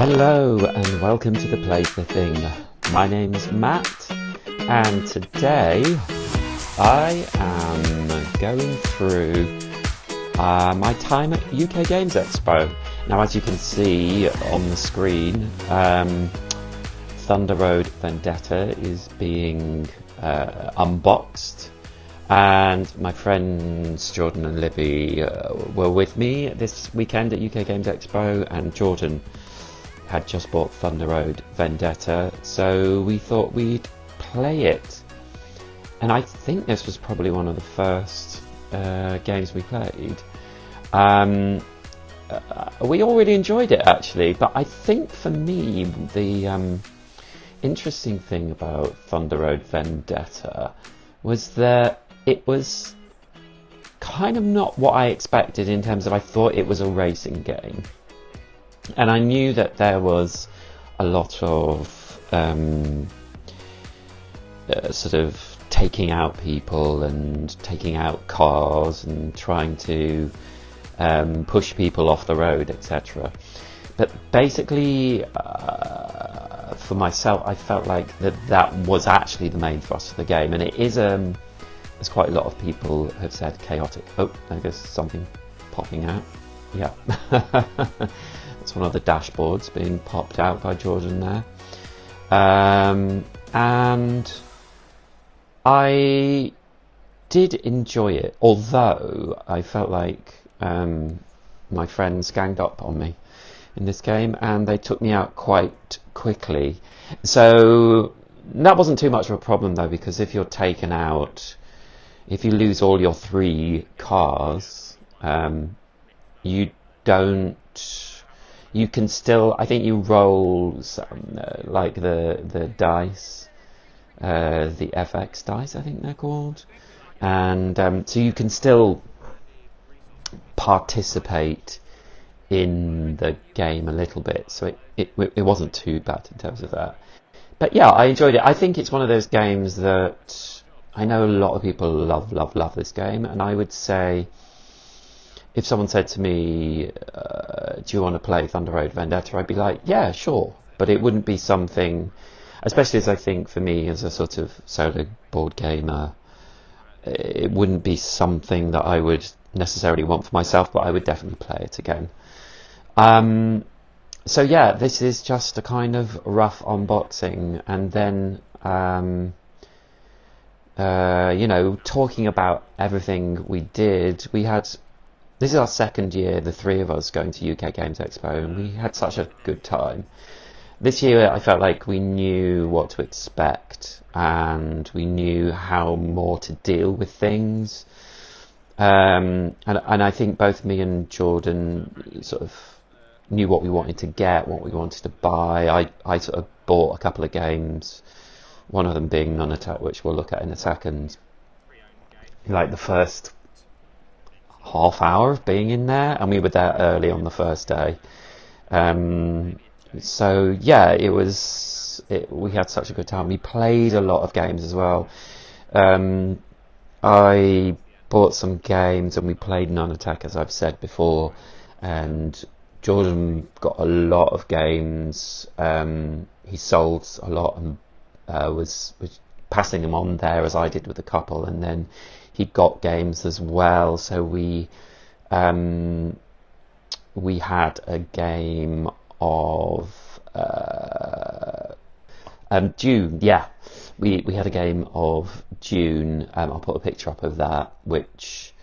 Hello and welcome to the Play the Thing. My name's Matt and today I am going through my time at UK Games Expo. Now, as you can see on the screen, Thunder Road Vendetta is being unboxed, and my friends Jordan and Libby were with me this weekend at UK Games Expo, and Jordan had just bought Thunder Road Vendetta, so we thought we'd play it. And I think this was probably one of the first games we played. We all really enjoyed it actually, but I think for me the interesting thing about Thunder Road Vendetta was that it was kind of not what I expected, in terms of I thought it was a racing game. And I knew that there was a lot of sort of taking out people and taking out cars and trying to push people off the road, etc. But basically, for myself, I felt like that was actually the main thrust of the game. And it is, as quite a lot of people have said, chaotic. Oh, there goes something popping out. Yeah. It's one of the dashboards being popped out by Jordan there. And I did enjoy it, although I felt like my friends ganged up on me in this game and they took me out quite quickly. So that wasn't too much of a problem though, because if you're taken out, if you lose all your 3 cars, you can still, I think you roll some, like the dice, the FX dice, I think they're called, and so you can still participate in the game a little bit, so it wasn't too bad in terms of that. But yeah, I enjoyed it. I think it's one of those games that I know a lot of people love this game, and I would say, if someone said to me, do you want to play Thunder Road Vendetta, I'd be like, yeah, sure. But it wouldn't be something, especially as I think for me as a sort of solo board gamer, it wouldn't be something that I would necessarily want for myself, but I would definitely play it again. So yeah, this is just a kind of rough unboxing, and then talking about everything we did. This is our second year, the 3 of us, going to UK Games Expo, and we had such a good time. This year I felt like we knew what to expect, and we knew how more to deal with things. And I think both me and Jordan sort of knew what we wanted to get, what we wanted to buy. I sort of bought a couple of games, one of them being Nunatak, which we'll look at in a second. Like the first half hour of being in there, and we were there early on the first day. So yeah, we had such a good time. We played a lot of games as well. I bought some games and we played Nunatak, as I've said before, and Jordan got a lot of games. He sold a lot and was passing them on there, as I did with a couple, and then he got games as well. So we had a game of June. Yeah, we had a game of June. I'll put a picture up of that, which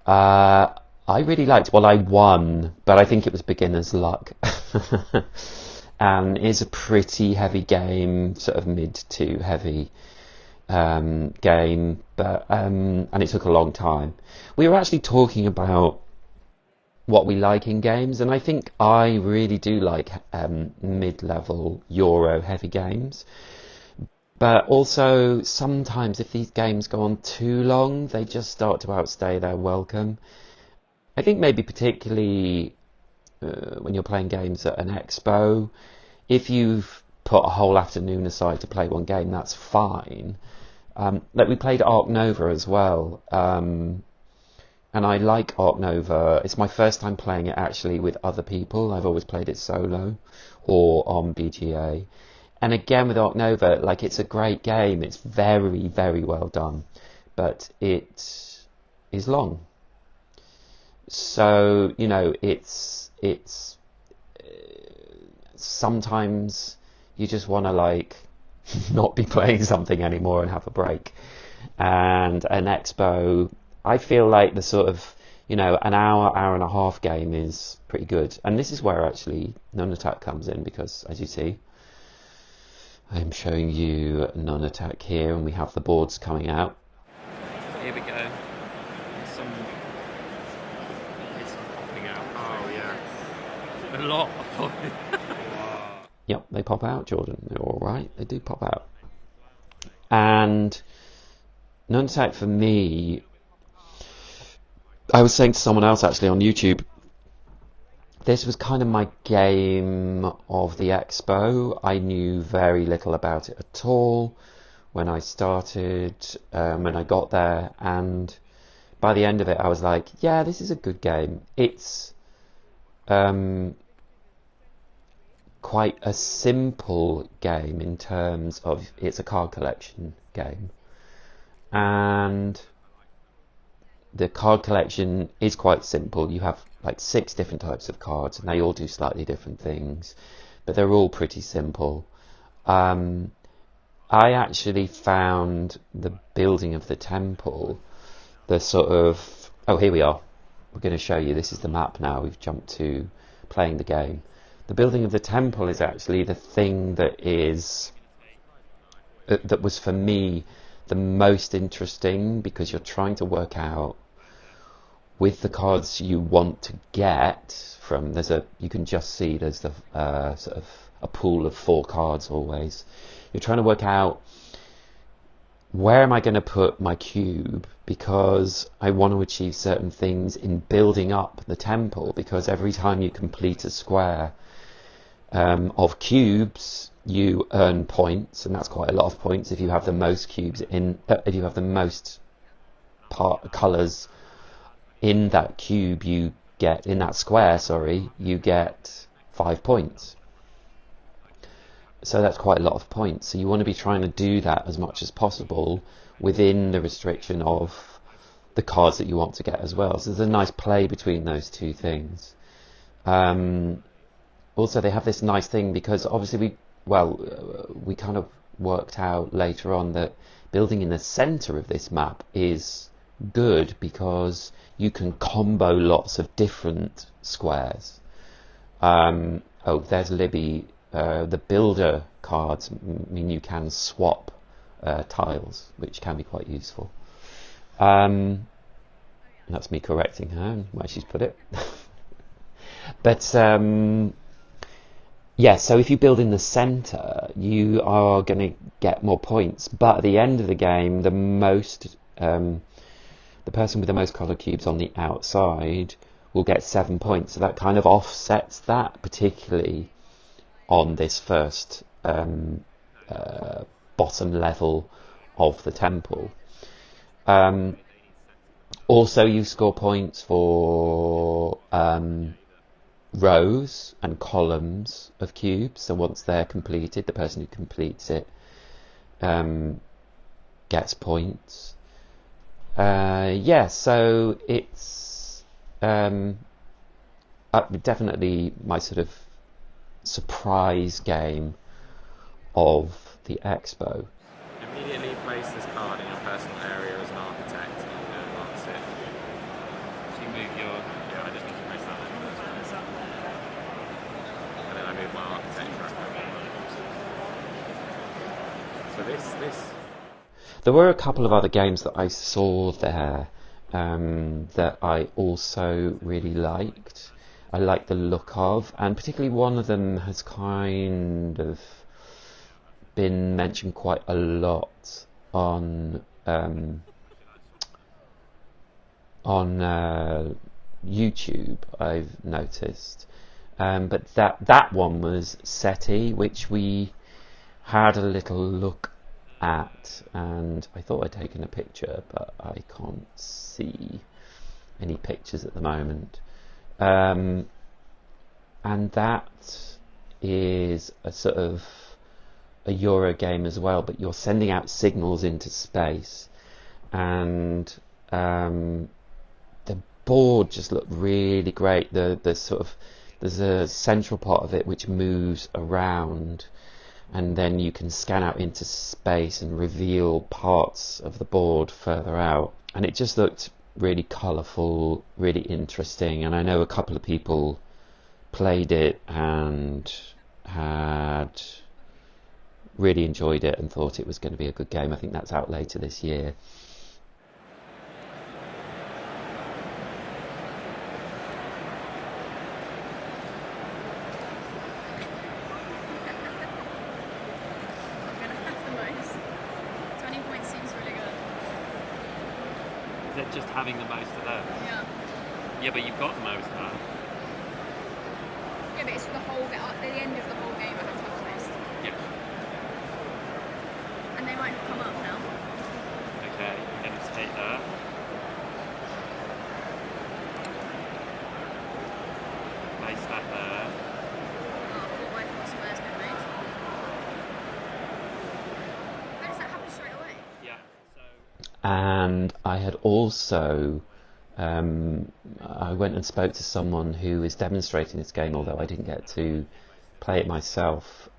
I really liked. Well, I won, but I think it was beginner's luck. It's a pretty heavy game, sort of mid to heavy game, but and it took a long time. We were actually talking about what we like in games, and I think I really do like mid-level Euro heavy games, but also sometimes if these games go on too long, they just start to outstay their welcome. I think maybe particularly when you're playing games at an expo, if you've put a whole afternoon aside to play one game, that's fine. Like we played Ark Nova as well. and I like Ark Nova. It's my first time playing it actually with other people. I've always played it solo or on BGA. And again with Ark Nova, like, it's a great game. It's very, very well done, but it is long. So, you know, it's sometimes you just want to, like, not be playing something anymore and have a break. And an expo, I feel like the sort of, you know, an hour and a half game is pretty good. And this is where actually Nunatak comes in, because as you see, I'm showing you Nunatak here, and we have the boards coming out. Here we go. It's popping out. Oh yeah. A lot of popping. Yep, they pop out, Jordan. They're all right. They do pop out. And Nunatak for me, I was saying to someone else actually on YouTube, this was kind of my game of the expo. I knew very little about it at all when I started, when I got there, and by the end of it I was like, yeah, this is a good game. It's quite a simple game in terms of it's a card collection game, and the card collection is quite simple. You have like 6 different types of cards, and they all do slightly different things, but they're all pretty simple. I actually found the building of the temple, the sort of, oh, here we are. We're going to show you. This is the map now. We've jumped to playing the game. The building of the temple is actually the thing that was for me the most interesting, because you're trying to work out with the cards you want to get from, you can just see there's the sort of a pool of 4 cards always. You're trying to work out, where am I going to put my cube, because I want to achieve certain things in building up the temple, because every time you complete a square of cubes, you earn points, and that's quite a lot of points. If you have the most cubes if you have the most colours in that cube, you get, in that square, sorry, you get 5 points. So that's quite a lot of points. So you want to be trying to do that as much as possible within the restriction of the cards that you want to get as well. So there's a nice play between those two things. Also, they have this nice thing, because obviously we kind of worked out later on that building in the center of this map is good, because you can combo lots of different squares. Oh, there's Libby. The builder cards mean you can swap tiles, which can be quite useful. That's me correcting her where she's put it. But yeah, so if you build in the center, you are going to get more points. But at the end of the game, the person with the most colour cubes on the outside will get 7 points. So that kind of offsets that, particularly on this first bottom level of the temple. Also, you score points for rows and columns of cubes. So once they're completed, the person who completes it gets points. Yeah, so it's definitely my sort of surprise game of the expo. Immediately place this card in your personal area as an architect and marks it. So you move your... Yeah, I just need to place that in first. And then I move my architecture up. So this... There were a couple of other games that I saw there that I also really liked. I like the look of, and particularly one of them has kind of been mentioned quite a lot on YouTube, I've noticed. But that one was SETI, which we had a little look at, and I thought I'd taken a picture, but I can't see. any pictures at the moment. And that is a sort of a Euro game as well, but you're sending out signals into space, and the board just looked really great. The sort of, there's a central part of it which moves around, and then you can scan out into space and reveal parts of the board further out, and it just looked really colourful, really interesting. And I know a couple of people played it and had really enjoyed it and thought it was going to be a good game. I think that's out later this year. I'm gonna have the most. 20 points seems really good. Is it just having the most of those? Yeah. Yeah, but you've got the most now. Yeah, but it's for the whole bit. At the end of the whole game, I have to have the most. Yes. And they might come up now. Okay, I'm going to take that. Place that there. Oh, I thought my first square's been made. How does that happen straight away? Yeah. So. And I had also I went and spoke to someone who is demonstrating this game, although I didn't get to play it myself.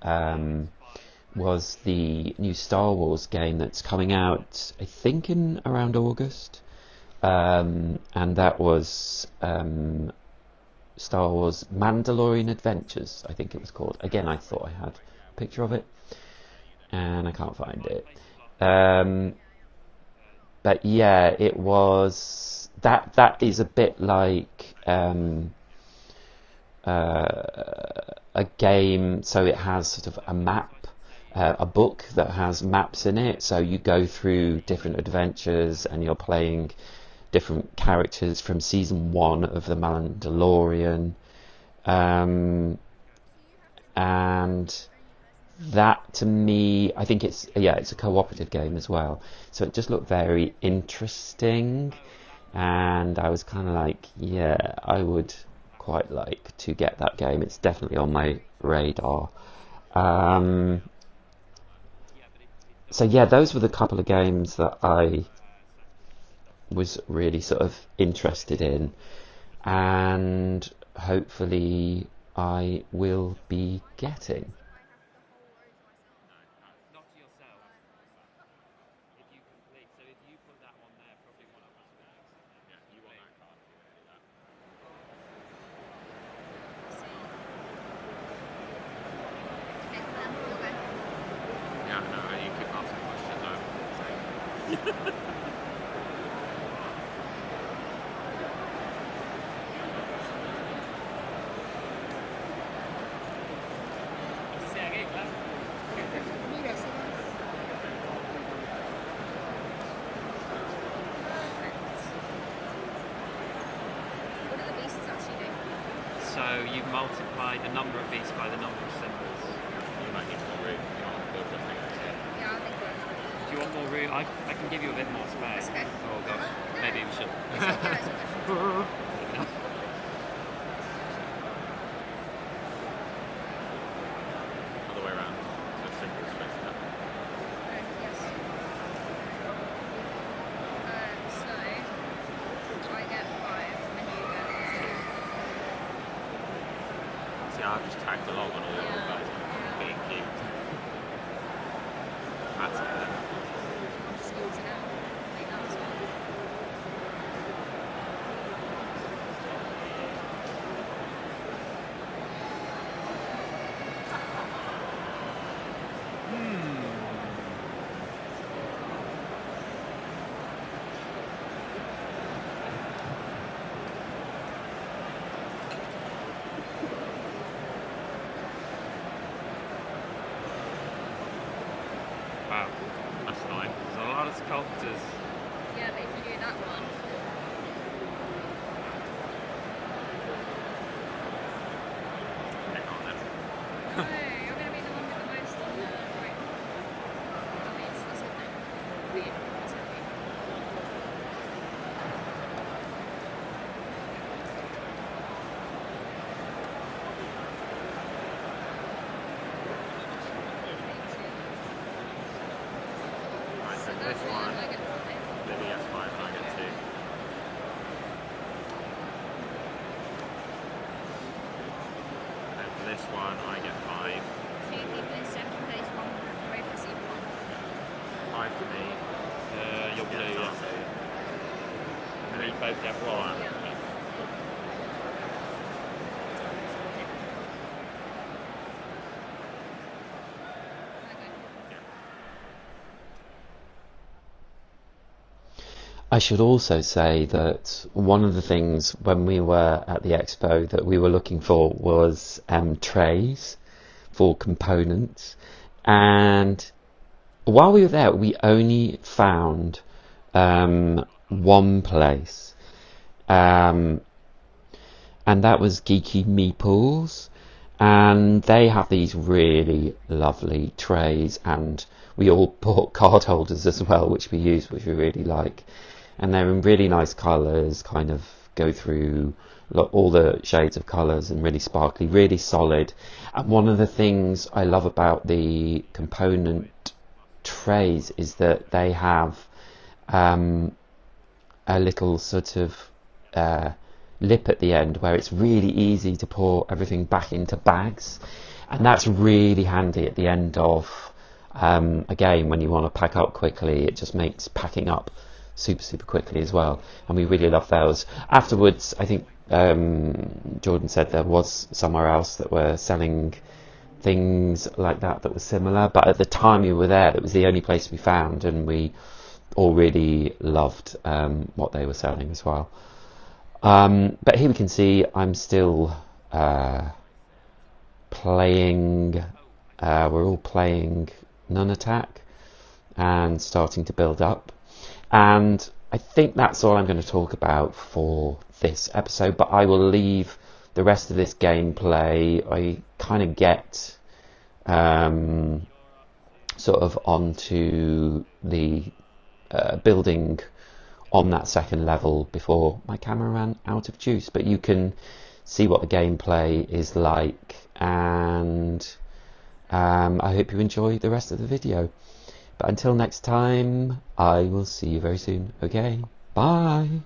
Was the new Star Wars game that's coming out, I think, in around August, and that was Star Wars Mandalorian Adventures, I think it was called. Again, I thought I had a picture of it, and I can't find it. But yeah, it was that is a bit like a game. So it has sort of a map, a book that has maps in it. So you go through different adventures, and you're playing different characters from season 1 of The Mandalorian, and that, to me, I think it's a cooperative game as well. So it just looked very interesting, and I was kind of like, yeah, I would quite like to get that game. It's definitely on my radar. So yeah, those were the couple of games that I was really sort of interested in, and hopefully I will be getting. Not to yourself. If you complete, so if you put that one there, probably one of us will accidentally. Yeah, you want that card if you're going to do that. Okay, then we'll go. Yeah, no, you keep asking questions. No, What do the beasts actually do? so you multiply the number of beats by the number of symbols. You might need more room. You want to build your fingers here. Yeah, I think we're. Do you want more room? I can give you a bit more space. That's okay. Oh gosh, maybe we should. It's okay. Other way around. So symbols facing up. Yes. So I get 5 and you get 2. See, I've just tagged along on all your guys being cute. That's it. I'm just sorting out. Like that as well. Wow, that's annoying. There's a lot of sculptors. Yeah, but if you do that one, Hang on then. no, you're going to be the one with the most on the right. That means that's a good thing. For you. That's good for you. this one, I get 5. 2 people in second place, 1 both receive 1. 5 for me. You're blue, Yeah, yeah. Darcy. And we both get 1. Yeah. I should also say that one of the things when we were at the expo that we were looking for was trays for components, and while we were there we only found one place, and that was Geeky Meeples, and they have these really lovely trays, and we all bought card holders as well, which we use, which we really like. And they're in really nice colours, kind of go through all the shades of colours and really sparkly, really solid. And one of the things I love about the component trays is that they have a little sort of lip at the end where it's really easy to pour everything back into bags. And that's really handy at the end of a game when you want to pack up quickly. It just makes packing up super quickly as well, and we really love those. Afterwards, I think Jordan said there was somewhere else that were selling things like that were similar, but at the time we were there, that was the only place we found, and we all really loved what they were selling as well. But here we can see I'm still playing, we're all playing Nunatak and starting to build up. And I think that's all I'm going to talk about for this episode, but I will leave the rest of this gameplay. I kind of get sort of onto the building on that second level before my camera ran out of juice, but you can see what the gameplay is like, and I hope you enjoy the rest of the video. But until next time, I will see you very soon. Okay, bye. You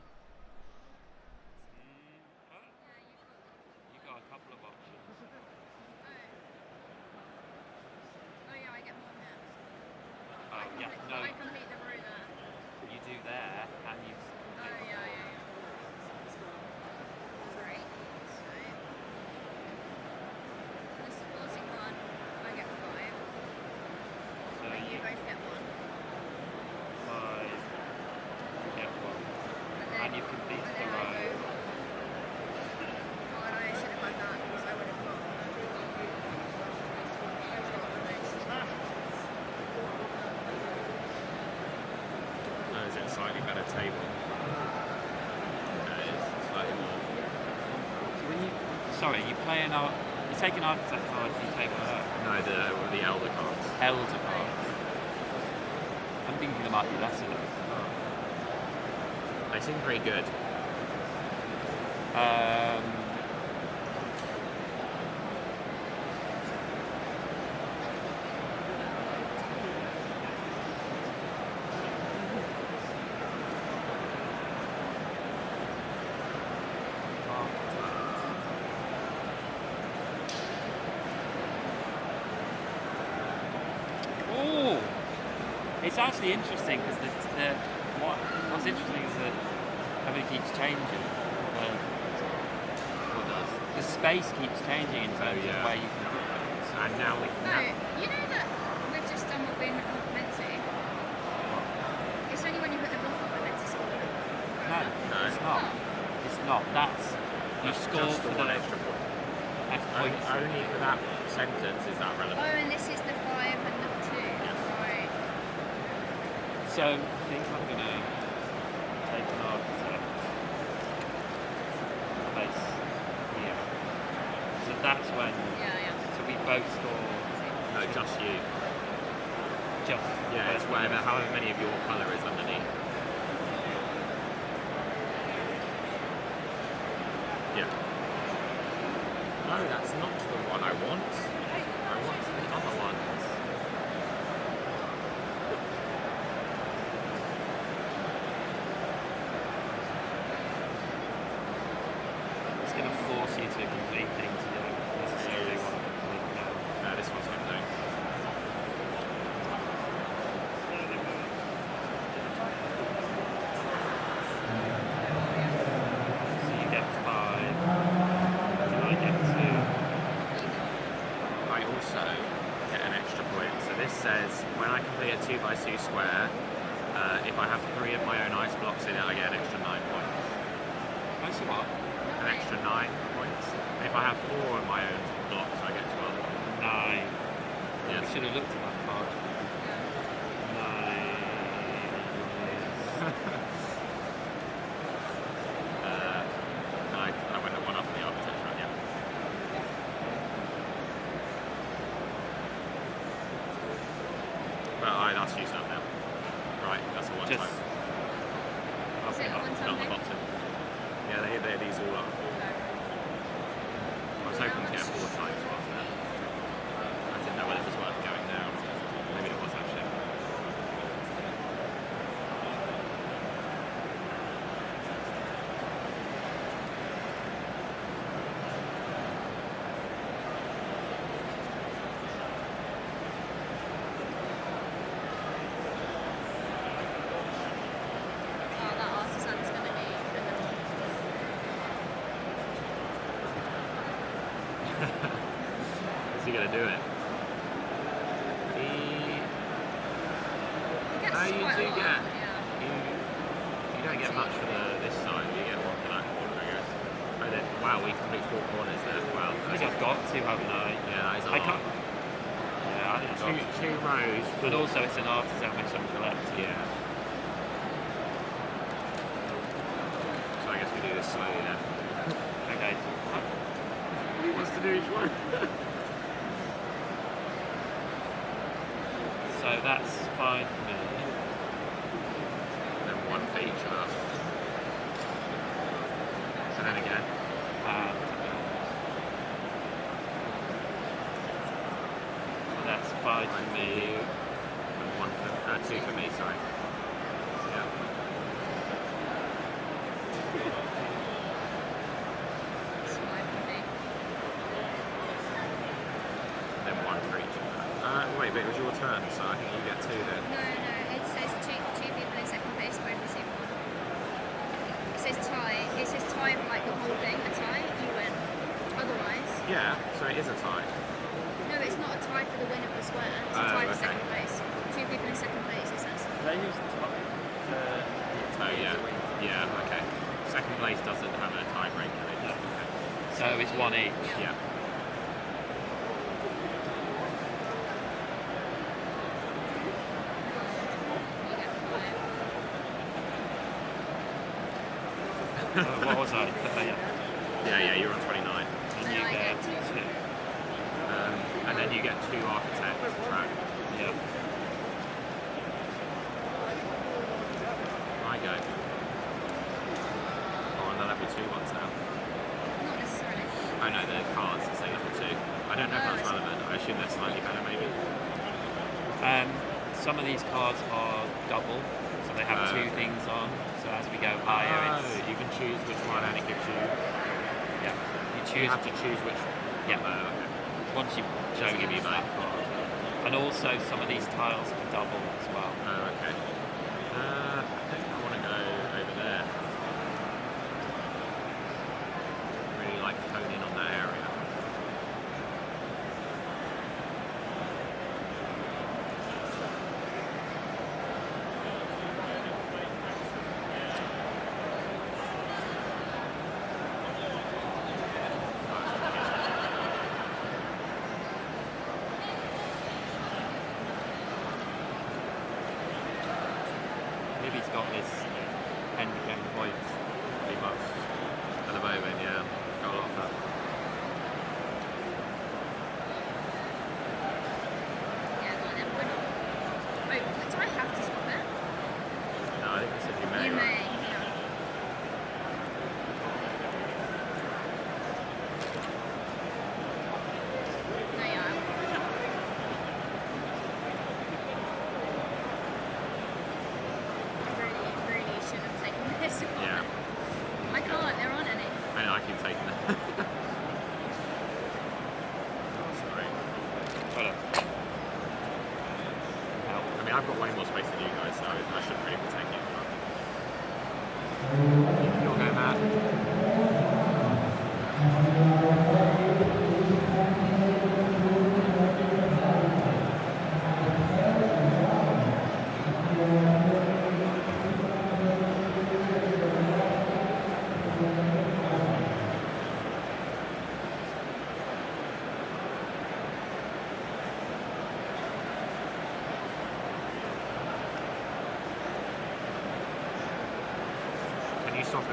got a couple of options. Oh yeah, I get more here. Oh, yeah, no, I complete the route there. you do there, and you Oh yeah. Great. So the supporting one, I get 5. so And you both get 1. 5, you get 1. And you've completed the row. Oh, and I should have had that because I would have got the most. Oh, is it a slightly better table? It is slightly more. So when you, sorry, you play an you take an architect card, you take a No, the elder cards. elder card. I'm thinking there might be less of those. They seem pretty good. Oh, it's actually interesting because what's interesting is that everything keeps changing. What does? The space keeps changing in terms yeah. of where you can put things. And now we No, you know that we've just done what we're not meant to. It's only when you put the block up we're meant to score. No, No. it's not. It's not. That's you score just for the one extra point. points. Only for that sentence is that Oh, relevant. and this is the 5 and the 2. Right. So I think I'm gonna take an architect place here. So that's when. Yeah. So we both score No, just you. just. Yeah, it's whatever, however many of your colour is underneath. Yeah. No, that's not the one I want. I want the other ones. It's gonna force you to complete things you don't necessarily want to this says, when I complete a 2x2 square, if I have 3 of my own ice blocks in it, I get an extra 9 points. I see what? An extra 9 points. If I have 4 of my own blocks, I get 12 points. 9. Yes. We should have looked at that card. 9. I went at 1 up in the architecture, yeah. Well, that's used up now. Right, that's a one Just- time. Is it a one Not time the thing? bottom. Yeah, they're these all up. I was hoping to get 4 times one there. I didn't know whether it was worth going now. Maybe it was actually. Oh, that artisan's gonna need a little. Is he gonna do it? He gets No, you quite do a lot, get- yeah. You don't get much for this side. You get one for that corner, I guess. Oh, then, wow, we complete 4 corners there. Wow. I think I've got to, haven't I? Yeah, that is a I lot. can't. Yeah, I think I've got to. Two rows. But also, it's an artisan which I'm collecting. Yeah. So I guess we do this slowly then. Okay. He wants to do each one. So that's 5 for me. Then 1 for each of us. And then again. And so that's 5 for me. And 1 for 2 for me, sorry. Yeah. It's 5 for me. Then 1 for each of us. Wait, but it was your turn, so I think you get 2 then. No, it says two people in second place both receive 1. It says tie. It says tie for like the whole thing. A tie, you win. Otherwise, Yeah, so it is a tie. no, it's not a tie for the win of the square. It's a Oh, tie for okay. second place. 2 people in second place. It says. They use top to. Oh, yeah. Yeah, okay. Second place doesn't have a tiebreaker. No. Okay. So it's 1 each. Yeah. You get 5. What was I? Yeah, you're on 29. And No, you I get get 2. 2. And then you get 2 architects track. Yeah. I go. Oh, on the level 2 ones now. Not necessarily. Oh no, the cards that say level 2. I don't know if Oh, that's I see. relevant. I assume they're slightly better maybe. Some of these cards are double, so they have 2 things on. So as we go higher, it's you can choose which one and it gives you... yeah. You You choose have to choose which... Yeah. Okay. once you've Doesn't chosen give you that both. card. And also some of these tiles are double as well. Oh, okay. I think I want to go over there. Really like honing on that area. Maybe he's got his end game points pretty much. At the moment, yeah. Got a lot of that. Yeah, go on then. We're not. Wait, do I have to swap it? No, I think I said you may. You right? may. Yeah. No, yeah. Really should have taken this one. Yeah. I can't. There aren't any. I know, I keep taking it. Oh, sorry. Hold on. I mean, I've got way more space than you guys, so I shouldn't really be taking it. You'll go, Matt.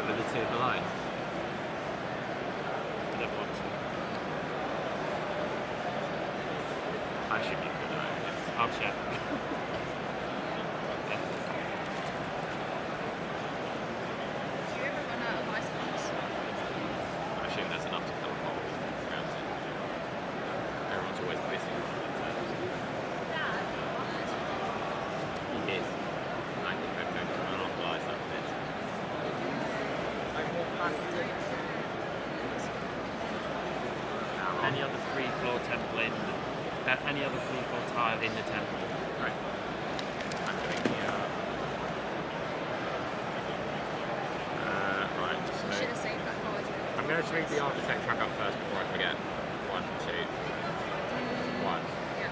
over the two below? I don't want to. I assume you could know. Yes. I'll check. Do you ever run out of ice blocks? I assume there's enough to fill a hole around it. Everyone's always placing it. He is. I think I'm going to monopolise that bit. Any other free floor temple in any other free floor tile in the temple? Right. I'm doing the. Right. You should have So saved that card. I'm going to read the architect track up first before I forget. 1, 2, 1. Yeah.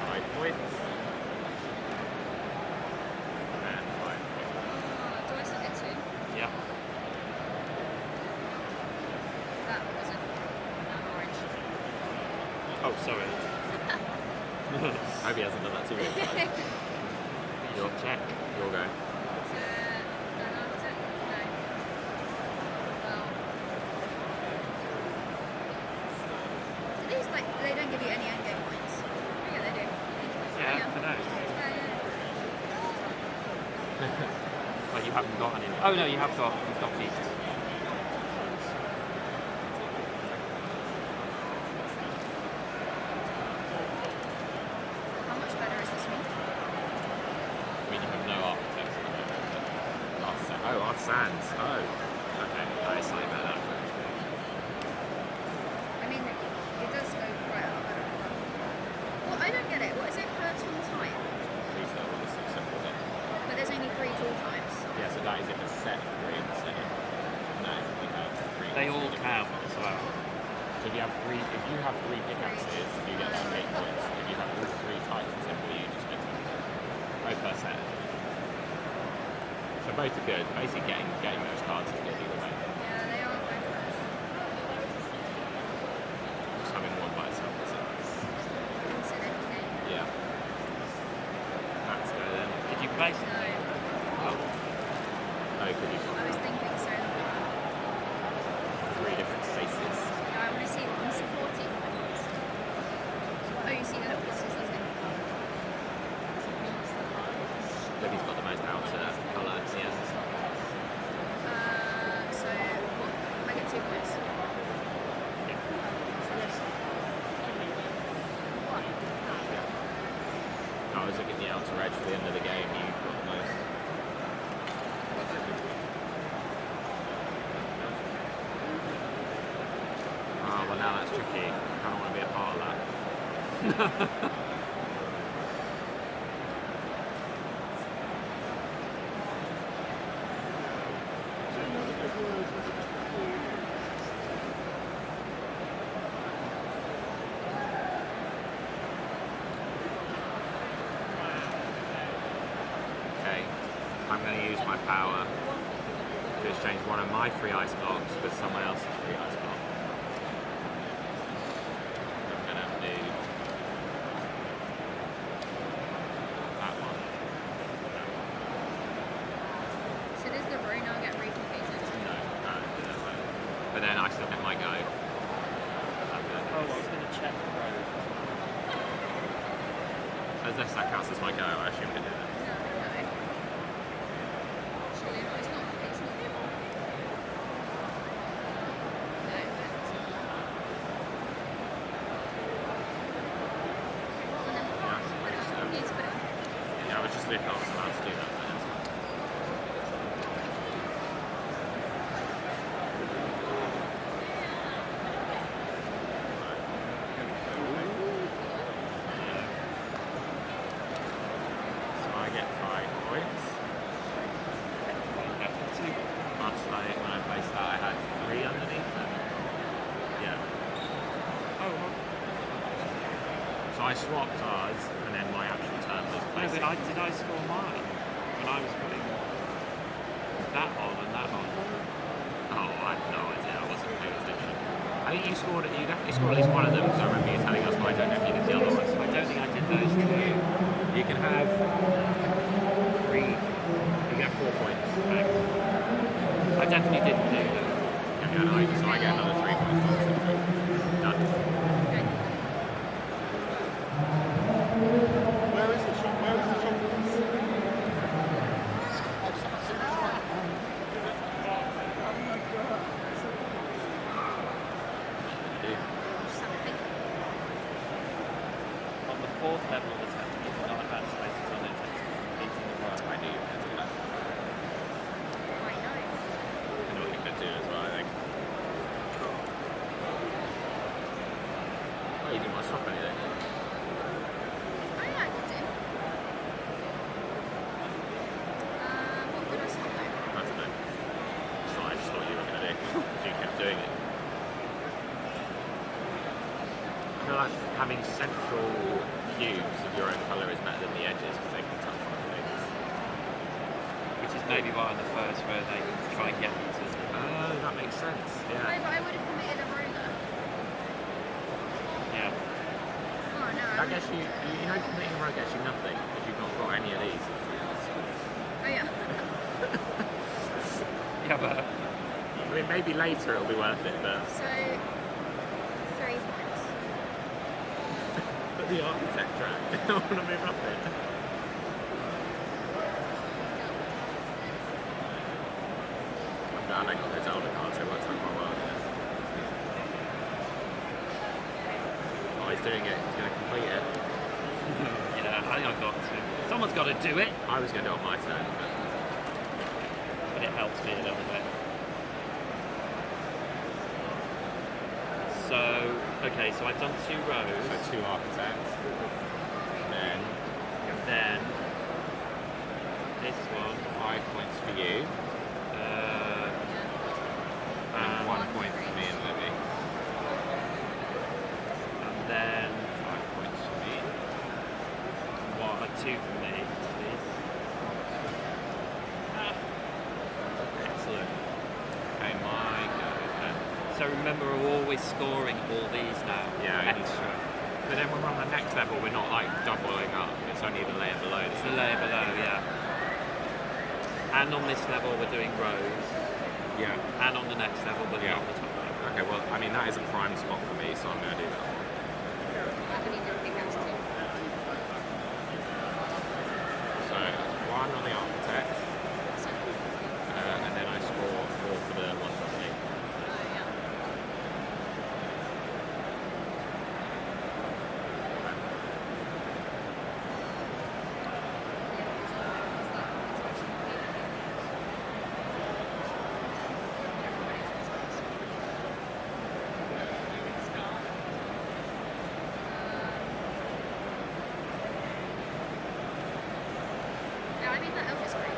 5 points. And 5 points. Do I still get 2? Yeah. That wasn't orange. Oh, sorry. I hope he hasn't done that too many times. Your check. You'll go. It's an architect? No. Well. Do these, like, they don't give you any endgame points? Oh, yeah, they do. Yeah, for those. Yeah. Oh, you haven't got any. Oh no, you've got these. How much better is this one? I mean, you have no architects at the moment. Art Sands. Oh. Okay. That is slightly better. I mean, it does go right up. Well, I don't get it. What is it per tool time? Please don't want to see simple then. But there's only 3 tool times. Yeah, so that is if it's set 3 in the same. And that is if you have 3. They all count as well. So if you have 3 pickaxes, you get like 8 points. If you have all 3 types of symbol, you just get 10 points. Both per set. So both are good. Basically getting those cards is good either way. Yeah, they are both good. Just having one by itself is it? Consider it. Yeah. That's good then. Did you place it? No. Oh, could you I was thinking so. 3 different spaces? Yeah, I want to see them supporting. Oh, you see the little pluses, I think. Libby's got the most outer colour, yes. So, what? I get 2 points. I was looking at the outer edge for the end of the game, you've got the most. Oh, well now that's tricky. I kind of want to be a part of that. Okay, I'm going to use my power to exchange one of my free ice blocks with someone else's free ice block. I'm going to move that one. So does the row now get replicated? No. But then I still get my go. Oh, I was going to check the road. Unless that counts as my go, I assume it did. No. Surely not. It's not. It's not. No. And then put it on. Yes, put it on. Yeah, I was just looking if I was allowed to do that. So I get 5 points. Much like when I placed that, I had 3 underneath them. Yeah. Oh, well, So I swapped ours, and then my actual turn was no, placing. but did I score mine when I was putting that on and that on? Oh, I have no idea. I wasn't paying attention. I think you definitely scored at least one of them, because I remember you telling us, but I don't know if you did the other ones. I don't think I did those two. You can have 3. You can have 4 points. I definitely didn't do that. Yeah, so I get another 3 points. Done. Okay. Where is the shop? Where is the shop? Just have a think. On the 4th level of the test, it's not advanced spaces on the text. It's in the right. I knew you were going to do that. I know. I know what you're going to do as well, I think. Oh, you didn't want to swap anything? Oh yeah, I could do. What would I swap though? I don't know. That's what I just thought you were going to do. You kept doing it. I feel like having central cubes of your own colour is better than the edges because they can touch on things. Which is maybe why on the first where they try and get you to. Oh, that makes sense. No, Yeah. but I would have committed a ruler. Yeah. Oh no. That gets you know, committing a row gets you nothing if you've not got any of these. Oh yeah. Yeah, but I mean, maybe later it'll be worth it, but So 3 points. the architect track. I want to move up it. I'm glad I got those older cards, so it works out quite well. Oh, he's doing it. He's going to complete it. yeah, I think I've got to. Someone's got to do it, I was going to do it on my turn, but but it helps me a little bit. So, okay, so I've done 2 rows. so 2 architects. Then this one, 5 points for you, and 1 point for me and Libby. and then 5 points for me. 2 for me, please. Excellent. Okay, my go then. So remember, we're always scoring all these now. Yeah, extra. But then when we're on the next level, we're not like doubling up. It's only the layer below. It's the layer below, yeah. And on this level, we're doing rows. Yeah. And on the next level, we're Yeah. on the top level. Okay, well, I mean, that is a prime spot for me, so I'm going to do that. I haven't even think that's 2. So, 1 on the architect, So, and then I score 4 for the one for me. yeah. Yeah, I mean that Elvis break.